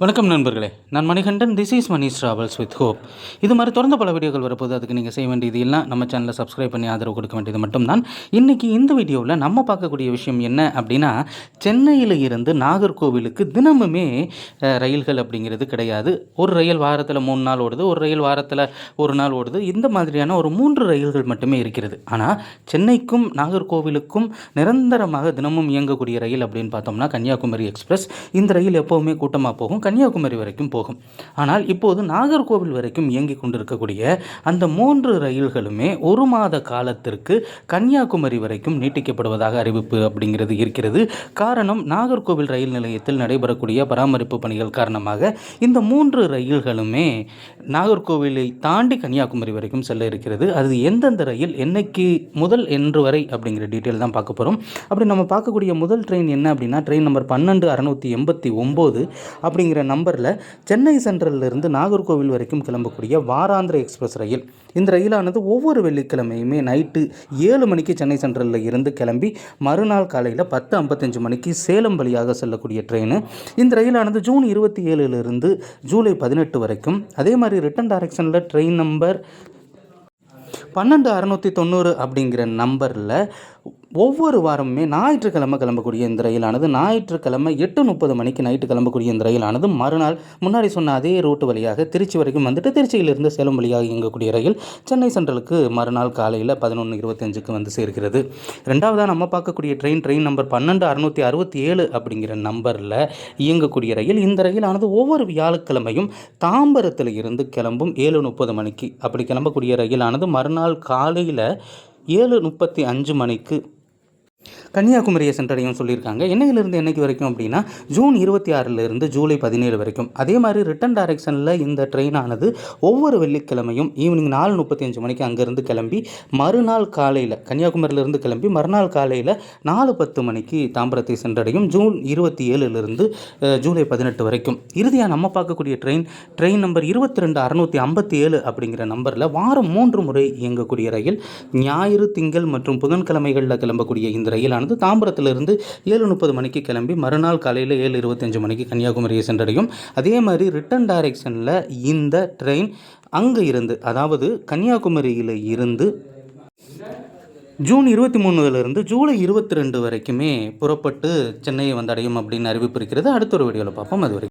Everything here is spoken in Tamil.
வணக்கம் நண்பர்களே, நான் Manikandan. This is Mani's travels with hope. இது மாதிரி தொடர்ந்து பல வீடியோக்கள் வரப்போது. அதுக்கு நீங்கள் செய்ய வேண்டியது எல்லாம் நம்ம சேனலை சப்ஸ்கிரைப் பண்ணி ஆதரவு கொடுக்க வேண்டியது மட்டும்தான். இன்றைக்கி இந்த வீடியோவில் நம்ம பார்க்கக்கூடிய விஷயம் என்ன அப்படின்னா, சென்னையில் இருந்து நாகர்கோவிலுக்கு தினமுமே ரயில்கள் அப்படிங்கிறது கிடையாது. ஒரு ரயில் வாரத்தில் 3 நாள் ஓடுது, ஒரு ரயில் வாரத்தில் 1 நாள் ஓடுது. இந்த மாதிரியான ஒரு 3 ரயில்கள் மட்டுமே இருக்கிறது. ஆனால் சென்னைக்கும் நாகர்கோவிலுக்கும் நிரந்தரமாக தினமும் இயங்கக்கூடிய ரயில் அப்படின்னு பார்த்தோம்னா கன்னியாகுமரி எக்ஸ்பிரஸ். இந்த ரயில் எப்போவுமே கூட்டமாக போகும், கன்னியாகுமரி வரைக்கும் போகும். ஆனால் இப்போது நாகர்கோவில் வரைக்கும் இயங்கிக் கொண்டிருக்கக்கூடிய அந்த 3 ரயில்களுமே 1 மாத காலத்திற்கு கன்னியாகுமரி வரைக்கும் நீட்டிக்கப்படுவதாக அறிவிப்பு அப்படிங்கிறது இருக்கிறது. காரணம், நாகர்கோவில் ரயில் நிலையத்தில் நடைபெறக்கூடிய பராமரிப்பு பணிகள் காரணமாக இந்த 3 ரயில்களுமே நாகர்கோவிலை தாண்டி கன்னியாகுமரி வரைக்கும் செல்ல இருக்கிறது. அது எந்தெந்த ரயில் என்னைக்கு முதல் என்று வரை அப்படிங்கிற டீட்டெயில் தான் பார்க்க போகிறோம். அப்படி நம்ம பார்க்கக்கூடிய முதல் ட்ரெயின் என்ன அப்படின்னா, ட்ரெயின் நம்பர் 12689 அப்படிங்கிற நம்பரில் சென்னை சென்ட்ரலிருந்து நாகர்கோவில் வரைக்கும் கிளம்பக்கூடிய வாராந்திர எக்ஸ்பிரஸ் ரயில். இந்த ரயிலானது ஒவ்வொரு வெள்ளிக்கிழமையுமே நைட்டு 7 மணிக்கு சென்னை சென்ட்ரலில் இருந்து கிளம்பி மறுநாள் காலையில் 10:55 மணிக்கு சேலம் வழியாக செல்லக்கூடிய ட்ரெயின். இந்த ரயிலானது ஜூன் 27 ஜூலை 18 வரைக்கும். அதே மாதிரி ரிட்டன் டைரக்ஷனில் ட்ரெயின் நம்பர் 12690 அப்படிங்கிற நம்பரில் ஒவ்வொரு வாரமுமே ஞாயிற்றுக்கிழமை கிளம்பக்கூடிய இந்த ரயிலானது ஞாயிற்றுக்கிழமை 8:30 மணிக்கு நைட்டு கிளம்பக்கூடிய இந்த ரயிலானது மறுநாள் முன்னாடி சொன்ன அதே ரூட்டு வழியாக திருச்சி வரைக்கும் வந்துட்டு திருச்சியிலிருந்து சேலம் வழியாக இயங்கக்கூடிய ரயில் சென்னை சென்ட்ரலுக்கு மறுநாள் காலையில் 11:25க்கு வந்து சேர்க்கிறது. ரெண்டாவதாக நம்ம பார்க்கக்கூடிய ட்ரெயின் நம்பர் 12667 அப்படிங்கிற நம்பரில் இயங்கக்கூடிய ரயில். இந்த ரயிலானது ஒவ்வொரு வியாழக்கிழமையும் தாம்பரத்தில் இருந்து கிளம்பும் 7:30 மணிக்கு. அப்படி கிளம்பக்கூடிய ரயிலானது மறுநாள் காலையில் 7:35 மணிக்கு கன்னியாகுமரியை சென்றடையும் சொல்லியிருக்காங்க. என்னையிலிருந்து என்னைக்கு வரைக்கும் அப்படின்னா, ஜூன் 26 ஜூலை 17 வரைக்கும். அதே மாதிரி ரிட்டன் டைரக்ஷனில் இந்த ட்ரெயினானது ஒவ்வொரு வெள்ளிக்கிழமையும் ஈவினிங் 4:35 மணிக்கு அங்கேருந்து கிளம்பி மறுநாள் காலையில் கன்னியாகுமரியிலிருந்து கிளம்பி மறுநாள் காலையில் 4:10 மணிக்கு தாம்பரத்தை சென்றடையும், ஜூன் 27 ஜூலை 18 வரைக்கும். இறுதியாக நம்ம பார்க்கக்கூடிய ட்ரெயின் நம்பர் 22657 அப்படிங்கிற நம்பரில் வாரம் 3 முறை இயங்கக்கூடிய ரயில். ஞாயிறு, திங்கள் மற்றும் புதன்கிழமைகளில் கிளம்பக்கூடிய இந்த ரயிலானது தாம்பரத்திலிருந்து 7:30 மணிக்கு கிளம்பி மறுநாள் காலையில் 7:25 மணிக்கு கன்னியாகுமரியை சென்றடையும். அதே மாதிரி ரிட்டன் டைரக்ஷனில் இந்த ட்ரெயின் அங்கே இருந்து, அதாவது கன்னியாகுமரியில் இருந்து ஜூன் 23 ஜூலை 22 வரைக்குமே புறப்பட்டு சென்னையை வந்தடையும் அப்படின்னு அறிவிப்பு இருக்கிறது. அடுத்த ஒரு வீடியோவில் பார்ப்போம். அது வரைக்கும்